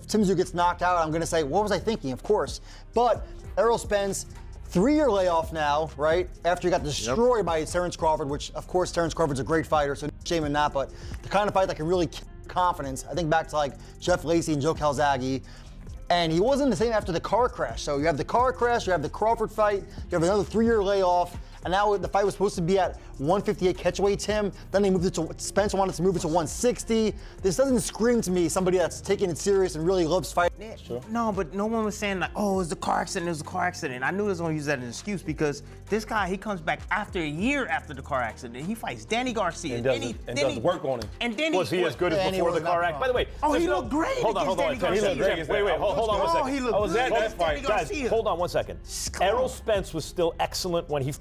Tim Tszyu gets knocked out, I'm going to say, what was I thinking? Of course. But Errol Spence, 3-year layoff now, right? After he got destroyed by Terence Crawford, which, of course, Terence Crawford's a great fighter, so no shame in that. But the kind of fight that can really kill confidence, I think back to like Jeff Lacey and Joe Calzaghe. And he wasn't the same after the car crash. So you have the car crash, you have the Crawford fight, you have another 3-year layoff, and now the fight was supposed to be at 158 catchweight, Tim. Then they moved it to, Spence wanted to move it to 160. This doesn't scream to me somebody that's taking it serious and really loves fighting. Sure. No, but no one was saying like, oh, it was a car accident, it was a car accident. I knew they was gonna use that as an excuse because this guy, he comes back after a year after the car accident. He fights Danny Garcia. And does work on him. And then was he as good as before the car accident? By the way, oh, he looked great. Hold on. Wait, hold on one second. Oh, he looked good. That fight. Guys, hold on one second. Errol Spence was still excellent when he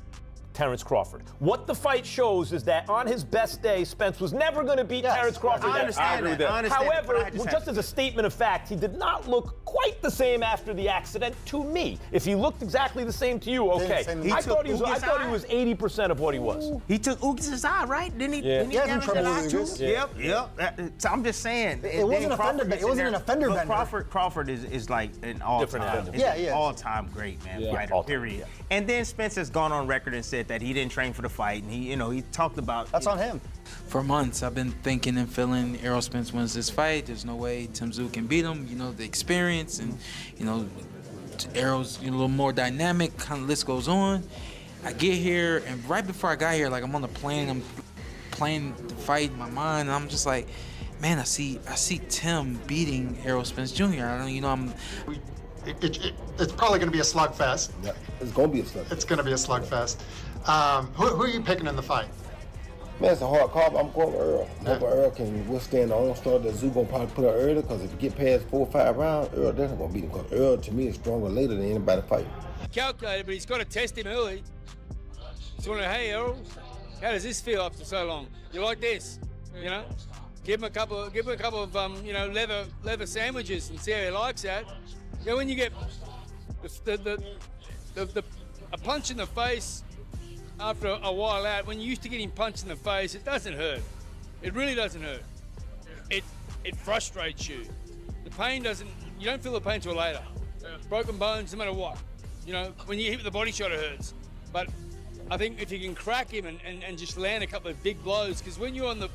Terence Crawford. What the fight shows is that on his best day, Spence was never going to beat Terence Crawford. I understand that. However, just as a statement of fact, he did not look quite the same after the accident to me. If he looked exactly the same to you, okay. I thought he was 80% of what he was. He took Ugas' eye, right? Didn't he? Yeah. He had some trouble with Ugas. Yep. So I'm just saying. It wasn't an offender bender. Crawford is like an all-time. All-time great, man. Fighter, period. And then Spence has gone on record and said that he didn't train for the fight, and he talked about. That's on him. For months, I've been thinking and feeling Errol Spence wins this fight. There's no way Tim Tszyu can beat him. The experience, and Errol's a little more dynamic. Kind of list goes on. I get here, and right before I got here, like I'm on the plane, I'm playing the fight in my mind, and I'm just like, man, I see Tim beating Errol Spence Jr. It's probably going to be a slugfest. Yeah, it's going to be a slugfest. It's going to be a slugfest. Who are you picking in the fight? Man, it's a hard call, but I'm going with Errol. I'm hoping Errol can withstand the onslaught that Tszyu going to probably put up early, because if you get past 4 or 5 rounds, Errol definitely going to beat him, because Errol, to me, is stronger later than anybody fighting. Calculated, but he's got to test him early. So, hey, Errol, how does this feel after so long? You like this? Give him a couple of leather sandwiches and see how he likes that. When you get a punch in the face after a while out, when you're used to getting punched in the face, it doesn't hurt. It really doesn't hurt. It frustrates you. The pain you don't feel the pain till later. Broken bones, no matter what. When you get hit with a body shot, it hurts. But I think if you can crack him and just land a couple of big blows, because when you're on the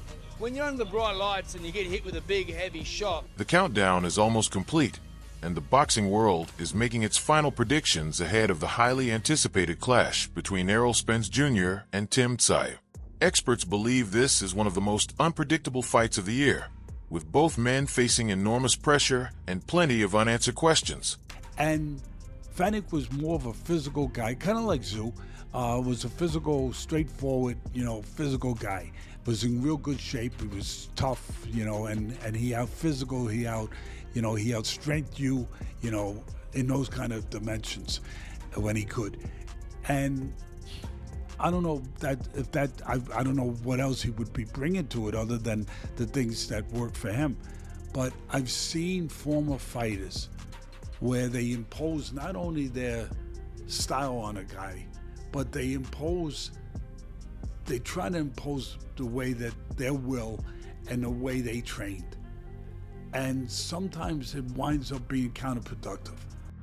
bright lights and you get hit with a big, heavy shot. The countdown is almost complete, and the boxing world is making its final predictions ahead of the highly anticipated clash between Errol Spence Jr. and Tim Tszyu. Experts believe this is one of the most unpredictable fights of the year, with both men facing enormous pressure and plenty of unanswered questions. And Fennec was more of a physical guy, kind of like Tszyu. Was a physical, straightforward, physical guy. Was in real good shape. He was tough, and he out physical. He outstrengthed you, in those kind of dimensions when he could. And I don't know I don't know what else he would be bringing to it other than the things that work for him. But I've seen former fighters where they impose not only their style on a guy, but they try to impose the way that their will and the way they trained. And sometimes it winds up being counterproductive.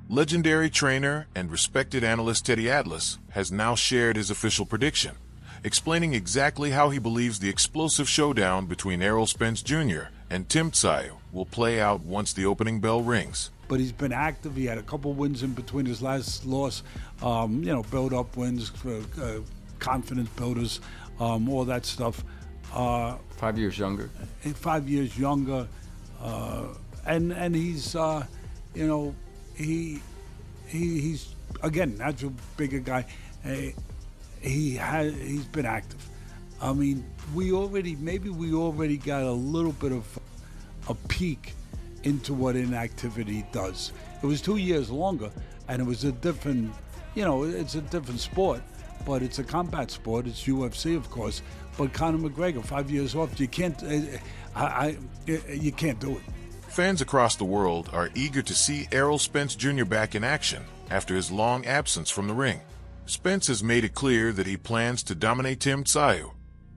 Legendary trainer and respected analyst Teddy Atlas has now shared his official prediction, explaining exactly how he believes the explosive showdown between Errol Spence Jr. and Tim Tszyu will play out once the opening bell rings. But he's been active. He had a couple wins in between his last loss, build-up wins, confidence builders, all that stuff. 5 years younger. 5 years younger. And he's, he's again natural bigger guy. He's been active. I mean, we already got a little bit of a peek into what inactivity does. It was 2 years longer, and it was a different, it's a different sport, but it's a combat sport. It's UFC, of course. But Conor McGregor, 5 years off, you can't do it. Fans across the world are eager to see Errol Spence Jr. back in action after his long absence from the ring. Spence has made it clear that he plans to dominate Tim Tszyu,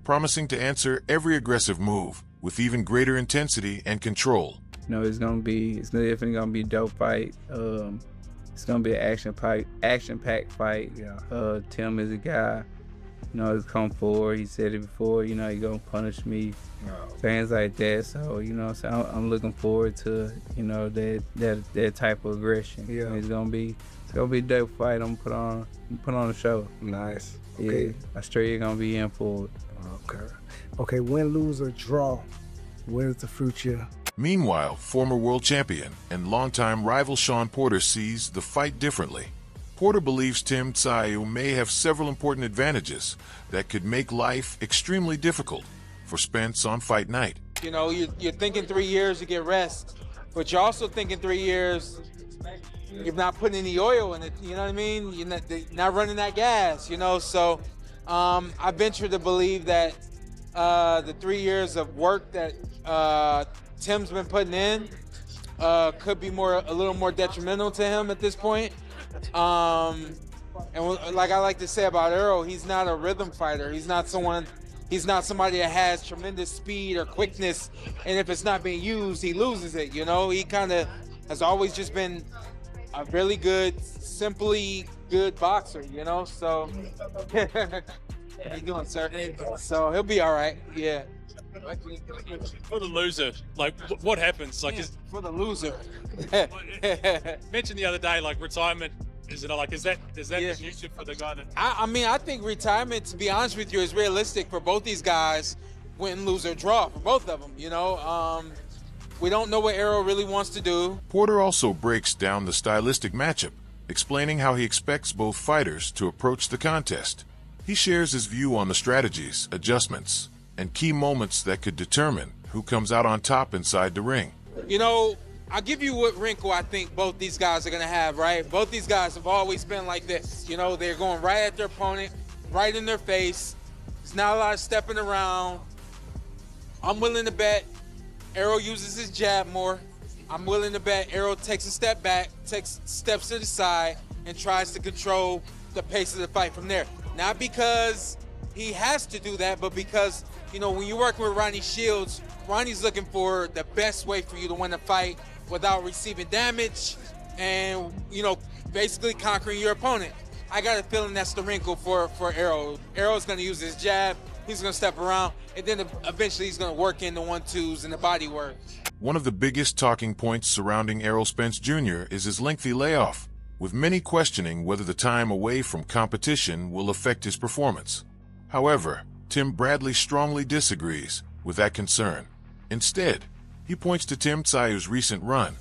promising to answer every aggressive move with even greater intensity and control. You know, it's definitely gonna be a dope fight. It's gonna be an action-packed fight. Yeah. Tim is a guy, you know, he's come forward. He said it before, you know, he gonna punish me. Fans like that. So, you know, I'm looking forward to, you know, that type of aggression. Yeah. It's gonna be a dope fight. I'm put on a show. Nice. Yeah, Okay. I'm straight you're gonna be in for it. Okay, win, lose, or draw. Where's the future? Meanwhile, former world champion and longtime rival Shawn Porter sees the fight differently. Porter believes Tim Tszyu may have several important advantages that could make life extremely difficult for Spence on fight night. You know, you're thinking 3 years to get rest, but you're also thinking 3 years you're not putting any oil in it, you know what I mean? You're not running that gas, you know? So I venture to believe that the 3 years of work that Tim's been putting in could be a little more detrimental to him at this point. And like I like to say about Errol, he's not a rhythm fighter. He's not somebody that has tremendous speed or quickness, and if it's not being used, he loses it, you know? He kind of has always just been a really good, simply good boxer, you know? So, how you doing, sir? So he'll be all right, yeah. For the loser, like what happens? Like, for the loser. Mentioned the other day, like retirement. Is that the future for the guy that? I mean, I think retirement, to be honest with you, is realistic for both these guys. Win, lose, or draw for both of them. You know, we don't know what Errol really wants to do. Porter also breaks down the stylistic matchup, explaining how he expects both fighters to approach the contest. He shares his view on the strategies, adjustments, and key moments that could determine who comes out on top inside the ring. You know, I'll give you what wrinkle I think both these guys are going to have, right? Both these guys have always been like this. You know, they're going right at their opponent, right in their face. There's not a lot of stepping around. I'm willing to bet Errol uses his jab more. I'm willing to bet Errol takes a step back, takes steps to the side, and tries to control the pace of the fight from there. Not because he has to do that, but because, you know, when you're working with Ronnie Shields, Ronnie's looking for the best way for you to win the fight without receiving damage and, you know, basically conquering your opponent. I got a feeling that's the wrinkle for Errol. Errol's going to use his jab, he's going to step around, and then eventually he's going to work in the 1-2s and the body work. One of the biggest talking points surrounding Errol Spence Jr. is his lengthy layoff, with many questioning whether the time away from competition will affect his performance. However, Tim Bradley strongly disagrees with that concern. Instead, he points to Tim Tszyu's recent run,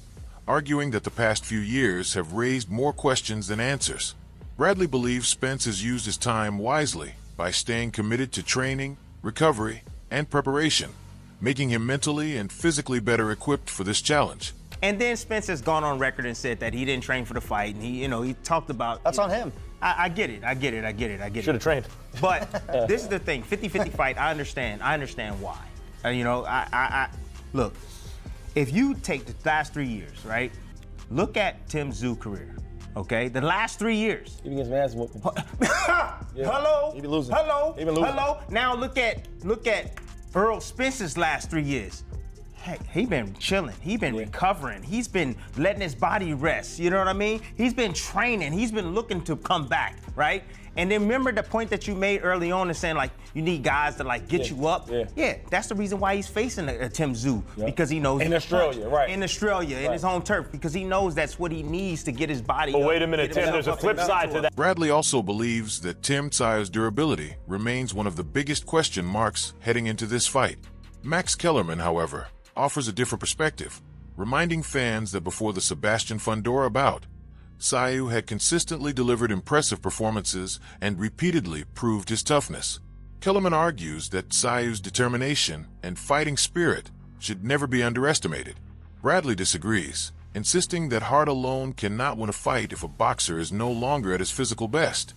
arguing that the past few years have raised more questions than answers. Bradley believes Spence has used his time wisely by staying committed to training, recovery, and preparation, making him mentally and physically better equipped for this challenge. And then Spence has gone on record and said that he didn't train for the fight, and he talked about. That's on him. I get it. Should have trained. But this is the thing: 50-50 fight. I understand why. Look. If you take the last 3 years, right? Look at Tim Tszyu career. Okay, the last 3 years. Even gets ass whooping. Hello. He be losing. Hello. He been losing. Hello. Now look at Errol Spence's last 3 years. Heck, he been chilling. He been recovering. He's been letting his body rest. You know what I mean? He's been training. He's been looking to come back, right? And then remember the point that you made early on and saying, like, you need guys to, like, get you up? Yeah, that's the reason why he's facing Tim Tszyu, because he knows. In Australia, right. In Australia, in his home turf, because he knows that's what he needs to get his body But up. wait a minute, Tim, there's a flip side to that. Bradley also believes that Tim Tszyu's durability remains one of the biggest question marks heading into this fight. Max Kellerman, however, offers a different perspective, reminding fans that before the Sebastian Fundora bout, Tszyu had consistently delivered impressive performances and repeatedly proved his toughness. Kellerman argues that Tszyu's determination and fighting spirit should never be underestimated. Bradley disagrees, insisting that heart alone cannot win a fight if a boxer is no longer at his physical best,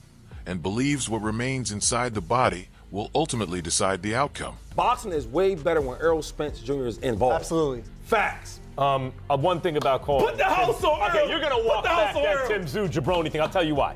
and believes what remains inside the body will ultimately decide the outcome. Boxing is way better when Errol Spence Jr. is involved. Absolutely. Facts. One thing about calling. Put the house on Earl. Okay, you're gonna walk back that Tim Tszyu jabroni thing. I'll tell you why.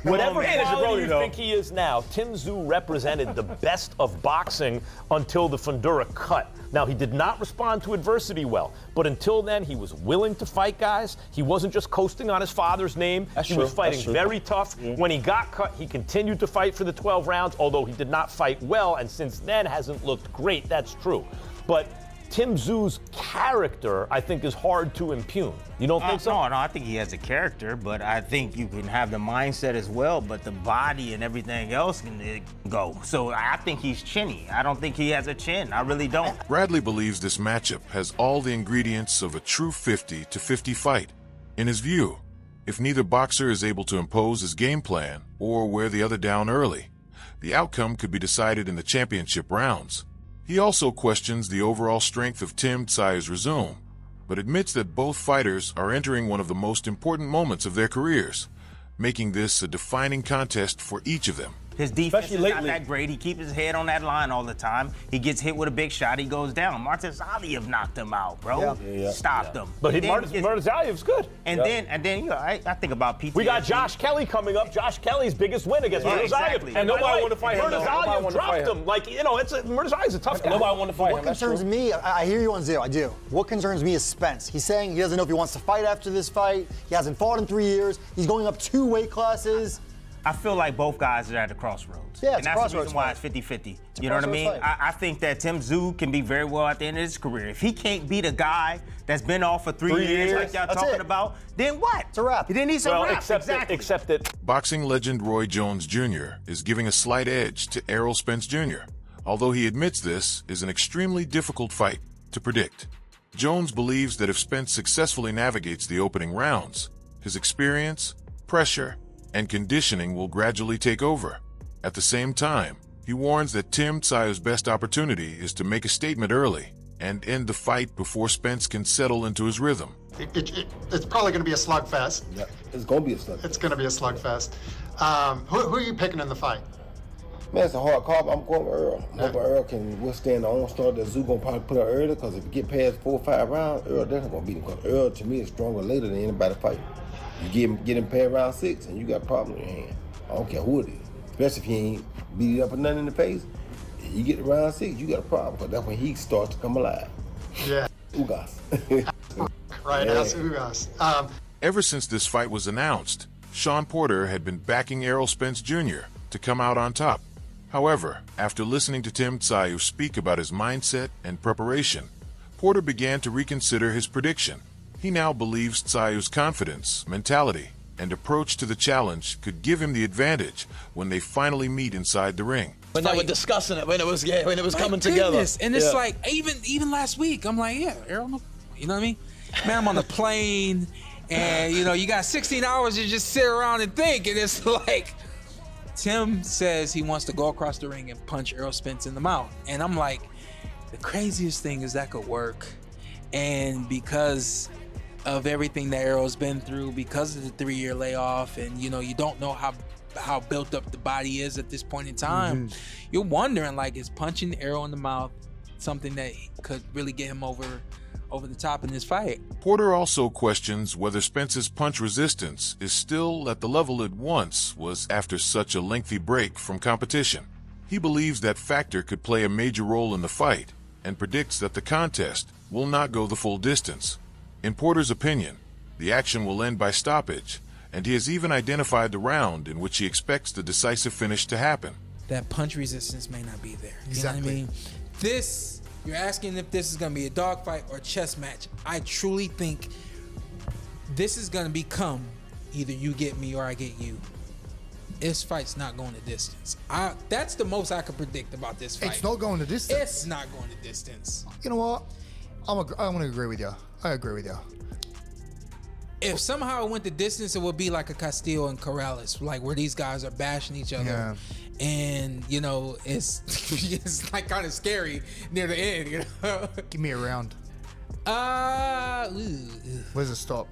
Whatever quality you think he is now, Tim Tszyu represented the best of boxing until the Fundura cut. Now, he did not respond to adversity well, but until then, he was willing to fight guys. He wasn't just coasting on his father's name. He was fighting very tough. Yeah. When he got cut, he continued to fight for the 12 rounds, although he did not fight well, and since then hasn't looked great. That's true. But Tim Tszyu's character, I think, is hard to impugn. You don't think so? No, I think he has a character, but I think you can have the mindset as well, but the body and everything else can go. So I think he's chinny. I don't think he has a chin. I really don't. Bradley believes this matchup has all the ingredients of a true 50-50 fight. In his view, if neither boxer is able to impose his game plan or wear the other down early, the outcome could be decided in the championship rounds. He also questions the overall strength of Tim Tszyu's resume, but admits that both fighters are entering one of the most important moments of their careers, making this a defining contest for each of them. His defense is not that great. He keeps his head on that line all the time. He gets hit with a big shot, he goes down. Martezaliev knocked him out, bro. Stopped him. But Martezaliev's good. And then you know, I think about PTSD. We got Josh Kelly coming up. Josh Kelly's biggest win against Martezaliev. Exactly. And nobody wanted to fight him. Martezaliev dropped him. Like, you know, Martezaliev's a tough guy. Nobody wanted to fight him. What concerns me, I hear you on Zero, I do. What concerns me is Spence. He's saying he doesn't know if he wants to fight after this fight. He hasn't fought in 3 years. He's going up 2 weight classes. I feel like both guys are at the crossroads. Yeah, and that's the reason why it's 50-50. You know what I mean? I think that Tim Tszyu can be very well at the end of his career. If he can't beat a guy that's been off for 3 years like y'all talking about, then what? It's a wrap. Then he's a wrap. Except that Boxing legend Roy Jones Jr. is giving a slight edge to Errol Spence Jr., although he admits this is an extremely difficult fight to predict. Jones believes that if Spence successfully navigates the opening rounds, his experience, pressure, and conditioning will gradually take over. At the same time, he warns that Tim Tszyu's best opportunity is to make a statement early and end the fight before Spence can settle into his rhythm. It's probably going to be a slugfest. Yeah, it's going to be a slugfest. It's going to be a slugfest. Who are you picking in the fight? Man, it's a hard call. I'm going with Earl. I'm hoping Earl can withstand the onslaught that Tszyu going to probably put up early, because if you get past 4 or 5 rounds, Earl definitely going to beat him, because Earl, to me, is stronger later than anybody fighting. You get him past round 6, and you got a problem in your hand. I don't care who it is. Especially if he ain't beat it up or nothing in the face. If you get to round 6, you got a problem, because that's when he starts to come alive. Yeah. Ugas. Right, that's Ugas. Ever since this fight was announced, Sean Porter had been backing Errol Spence Jr. to come out on top. However, after listening to Tim Tszyu speak about his mindset and preparation, Porter began to reconsider his prediction. He now believes Tszyu's confidence, mentality, and approach to the challenge could give him the advantage when they finally meet inside the ring. When they were discussing it, when it was coming together. And it's like, even last week, I'm like, yeah, Errol, you know what I mean? Man, I'm on the plane, and you know, you got 16 hours to just sit around and think, and it's like, Tim says he wants to go across the ring and punch Errol Spence in the mouth. And I'm like, the craziest thing is that could work. And because of everything that Errol's been through, because of the 3-year layoff, and you know, you don't know how built up the body is at this point in time, you're wondering, like, is punching Errol in the mouth something that could really get him over the top in this fight? Porter also questions whether Spence's punch resistance is still at the level it once was after such a lengthy break from competition. He believes that factor could play a major role in the fight and predicts that the contest will not go the full distance. In Porter's opinion, the action will end by stoppage, and he has even identified the round in which he expects the decisive finish to happen. That punch resistance may not be there. Exactly. You know what I mean? You're asking if this is going to be a dogfight or a chess match. I truly think this is going to become either you get me or I get you. This fight's not going the distance. That's the most I could predict about this fight. It's not going the distance. It's not going the distance. You know what? I'm going to agree with you. I agree with you. If somehow it went the distance, it would be like a Castillo and Corrales, like where these guys are bashing each other. Yeah. And, you know, it's like kind of scary near the end, you know? Give me a round. Where's the stop?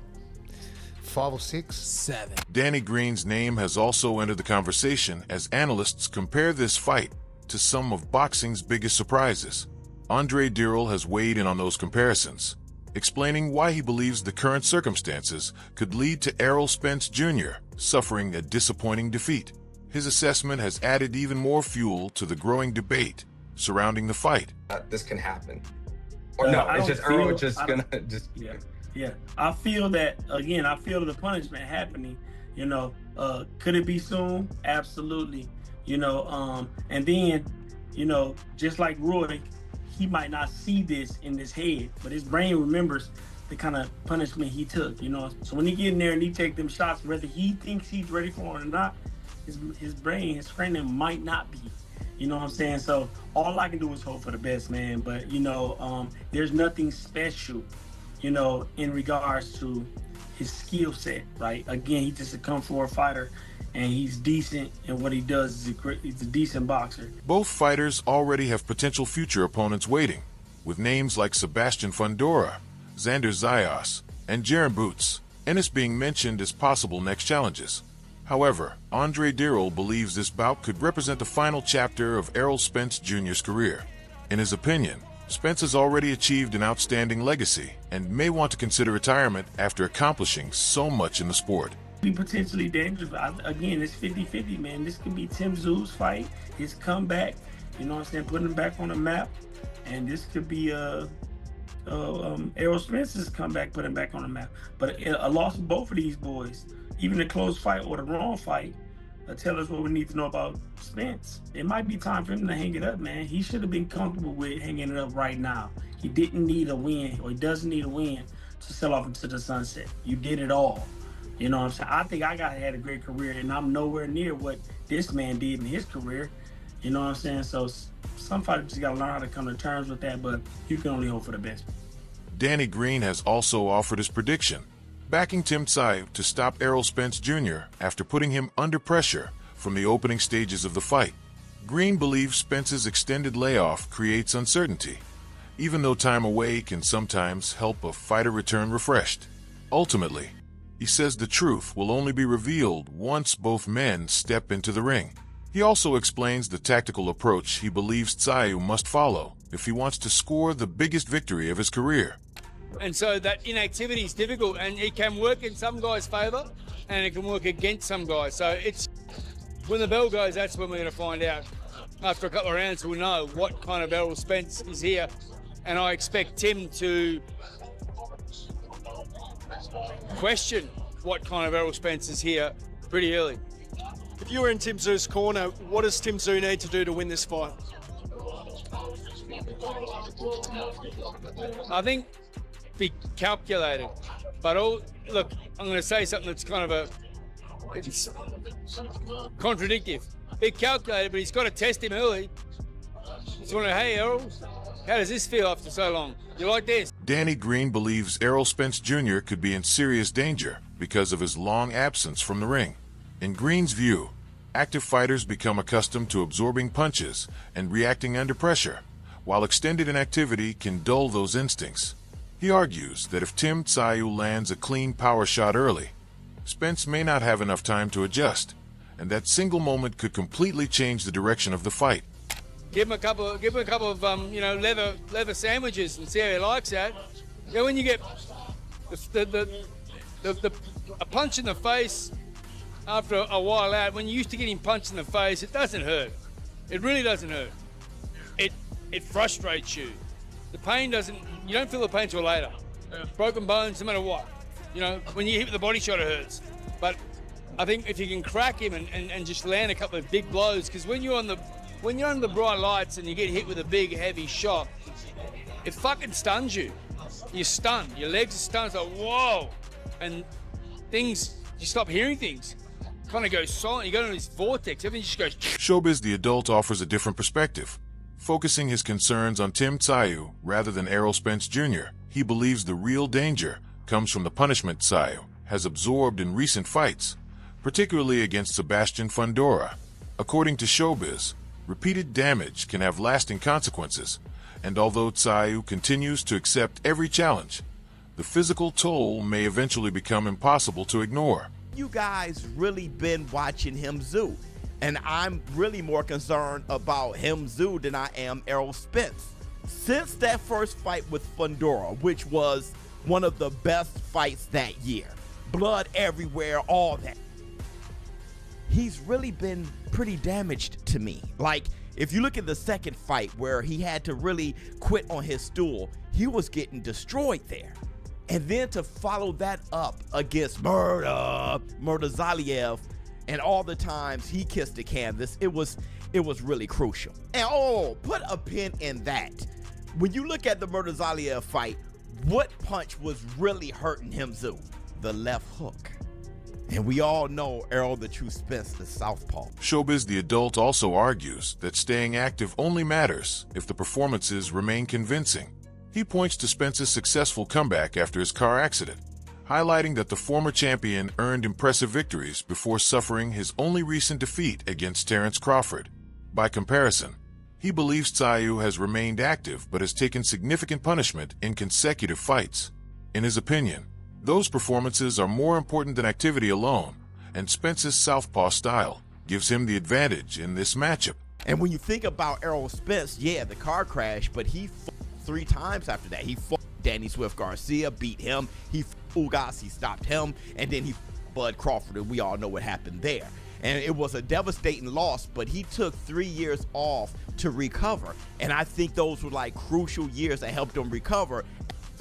5 or 6? 7. Danny Green's name has also entered the conversation as analysts compare this fight to some of boxing's biggest surprises. Andre Dirrell has weighed in on those comparisons, explaining why he believes the current circumstances could lead to Errol Spence Jr. suffering a disappointing defeat. His assessment has added even more fuel to the growing debate surrounding the fight. This can happen. Or no, it's just Errol just gonna just... Yeah. I feel that, again, I feel the punishment happening, you know. Could it be soon? Absolutely. You know, and then, you know, just like Roy, he might not see this in his head, but his brain remembers the kind of punishment he took, you know. So when he get in there and he take them shots, whether he thinks he's ready for it or not, his brain, his training might not be. You know what I'm saying? So all I can do is hope for the best, man. But, you know, there's nothing special, you know, in regards to his skill set, right? Again, he's just a come-forward fighter, and he's decent, and what he does is he's a decent boxer. Both fighters already have potential future opponents waiting, with names like Sebastian Fundora, Xander Zayas, and Jaron Boots, Ennis being mentioned as possible next challenges. However, Andre Dirrell believes this bout could represent the final chapter of Errol Spence Jr.'s career. In his opinion, Spence has already achieved an outstanding legacy and may want to consider retirement after accomplishing so much in the sport. Be potentially dangerous. Again, it's 50-50, man. This could be Tim Tszyu's fight, his comeback, you know what I'm saying, putting him back on the map. And this could be Errol Spence's comeback, putting him back on the map. But a loss of both of these boys, even a close fight or the wrong fight, tell us what we need to know about Spence. It might be time for him to hang it up, man. He should have been comfortable with hanging it up right now. He didn't need a win, or he doesn't need a win to sell off into the sunset. You did it all. You know what I'm saying? I think I had a great career, and I'm nowhere near what this man did in his career. You know what I'm saying? So some fighters just got to learn how to come to terms with that, but you can only hope for the best. Danny Green has also offered his prediction, backing Tim Tszyu to stop Errol Spence Jr. after putting him under pressure from the opening stages of the fight. Green believes Spence's extended layoff creates uncertainty, even though time away can sometimes help a fighter return refreshed. Ultimately, he says the truth will only be revealed once both men step into the ring. He also explains the tactical approach he believes Tszyu must follow if he wants to score the biggest victory of his career. And so that inactivity is difficult, and it can work in some guys' favour and it can work against some guys. So it's when the bell goes, that's when we're going to find out. After a couple of rounds, we'll know what kind of Errol Spence is here, and I expect Tim to question what kind of Errol Spence is here pretty early. If you were in Tim Tszyu's corner, what does Tim Tszyu need to do to win this fight? I think be calculated, but look, I'm going to say something that's kind of it's contradictive. Be calculated, but he's got to test him early. He's wondering, hey Errol, how does this feel after so long? You like this? Danny Green believes Errol Spence Jr. could be in serious danger because of his long absence from the ring. In Green's view, active fighters become accustomed to absorbing punches and reacting under pressure, while extended inactivity can dull those instincts. He argues that if Tim Tszyu lands a clean power shot early, Spence may not have enough time to adjust, and that single moment could completely change the direction of the fight. Give him a couple of leather sandwiches and see how he likes that. You know, when you get a punch in the face after a while out, when you're used to getting punched in the face, it doesn't hurt. It really doesn't hurt. It frustrates you. The pain you don't feel the pain till later. Broken bones, no matter what. You know, when you hit with the body shot, it hurts. But I think if you can crack him and just land a couple of big blows, because when you're under the bright lights and you get hit with a big, heavy shot, it fucking stuns you. You're stunned. Your legs are stunned. It's like, whoa. And you stop hearing things. Kind of go silent. You go into this vortex. Everything just goes. Showbiz the Adult offers a different perspective. Focusing his concerns on Tim Tszyu rather than Errol Spence Jr., he believes the real danger comes from the punishment Tszyu has absorbed in recent fights, particularly against Sebastian Fundora. According to Showbiz, repeated damage can have lasting consequences, and although Tszyu continues to accept every challenge, the physical toll may eventually become impossible to ignore. You guys really been watching Tim Tszyu, and I'm really more concerned about Tim Tszyu than I am Errol Spence. since that first fight with Fundora, which was one of the best fights that year, blood everywhere, all that, he's really been pretty damaged to me. Like, if you look at the second fight where he had to really quit on his stool, he was getting destroyed there. And then to follow that up against Murdazaliev, and all the times he kissed the canvas, it was really crucial. And put a pin in that. When you look at the Murdazaliev fight, what punch was really hurting him, Tszyu? The left hook. And we all know Errol the True Spence is southpaw. Showbiz the Adult also argues that staying active only matters if the performances remain convincing. He points to Spence's successful comeback after his car accident, highlighting that the former champion earned impressive victories before suffering his only recent defeat against Terence Crawford. By comparison, he believes Tszyu has remained active but has taken significant punishment in consecutive fights. In his opinion, those performances are more important than activity alone, and Spence's southpaw style gives him the advantage in this matchup. And when you think about Errol Spence, yeah, the car crash, but he fought 3 times after that. He fought Danny Swift Garcia, beat him. He fought Ugas, he stopped him, and then he fought Bud Crawford, and we all know what happened there. And it was a devastating loss, but he took 3 years off to recover. And I think those were like crucial years that helped him recover.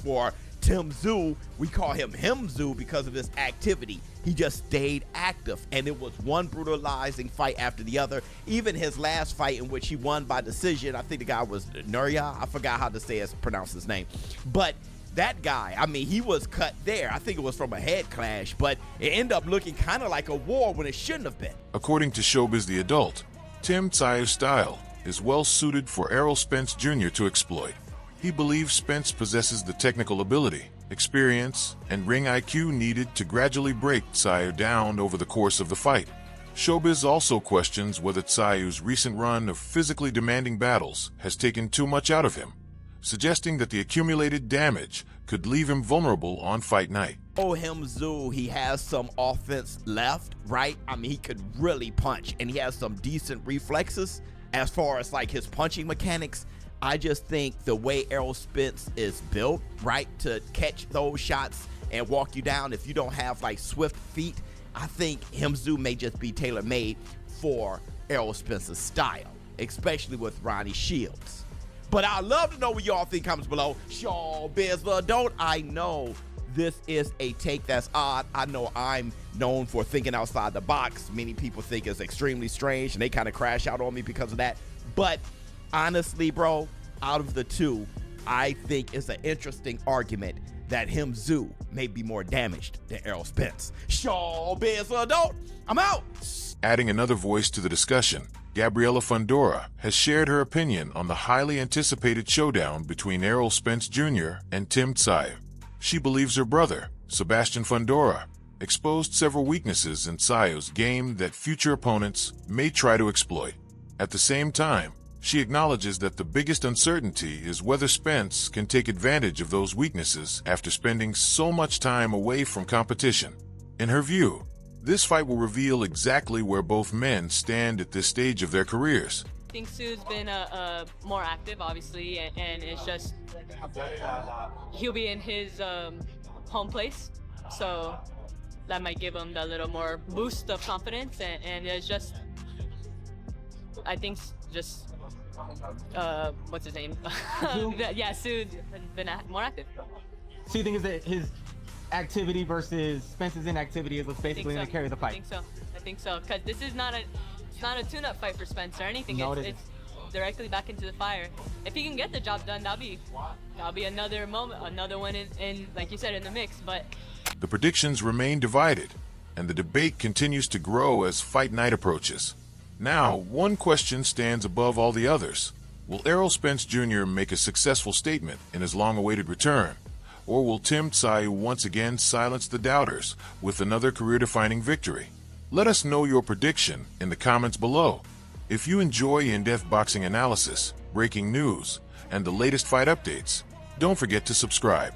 For Tim Tszyu, we call him Tszyu because of his activity. He just stayed active, and it was one brutalizing fight after the other. Even his last fight, in which he won by decision, I think the guy was Nuria. I forgot how to pronounce his name. But that guy, I mean, he was cut there. I think it was from a head clash, but it ended up looking kind of like a war when it shouldn't have been. According to Showbiz the Adult, Tim Tszyu's style is well suited for Errol Spence Jr. to exploit. He believes Spence possesses the technical ability, experience, and ring IQ needed to gradually break Tszyu down over the course of the fight. Showbiz also questions whether Tsyu's recent run of physically demanding battles has taken too much out of him, suggesting that the accumulated damage could leave him vulnerable on fight night. Tszyu, he has some offense left, right? I mean, he could really punch, and he has some decent reflexes as far as like his punching mechanics. I just think the way Errol Spence is built, right, to catch those shots and walk you down if you don't have like swift feet, I think Tszyu may just be tailor-made for Errol Spence's style, especially with Ronnie Shields. But I'd love to know what y'all think. Comments below. Showbiz the Adult. I know this is a take that's odd. I know I'm known for thinking outside the box. Many people think it's extremely strange, and they kind of crash out on me because of that. But honestly, bro, out of the two, I think it's an interesting argument that Tszyu may be more damaged than Errol Spence. Showbiz the Adult. I'm out. Adding another voice to the discussion, Gabriela Fundora has shared her opinion on the highly anticipated showdown between Errol Spence Jr. and Tim Tszyu. She believes her brother, Sebastian Fundora, exposed several weaknesses in Tsyu's game that future opponents may try to exploit. At the same time, she acknowledges that the biggest uncertainty is whether Spence can take advantage of those weaknesses after spending so much time away from competition. In her view, this fight will reveal exactly where both men stand at this stage of their careers. I think Tszyu's been more active, obviously, and it's just he'll be in his home place, so that might give him that little more boost of confidence, and it's just, I think, just what's his name? Yeah, Tszyu been more active. So you think is that his activity versus Spence's inactivity is what's basically going to carry the fight? I think so, because this is not a tune-up fight for Spence or anything. No, it's directly back into the fire. If he can get the job done, that'll be another moment, another one in like you said, in the mix. But the predictions remain divided, and the debate continues to grow as fight night approaches. Now, one question stands above all the others. Will Errol Spence Jr. make a successful statement in his long-awaited return? Or will Tim Tszyu once again silence the doubters with another career-defining victory? Let us know your prediction in the comments below. If you enjoy in-depth boxing analysis, breaking news, and the latest fight updates, don't forget to subscribe.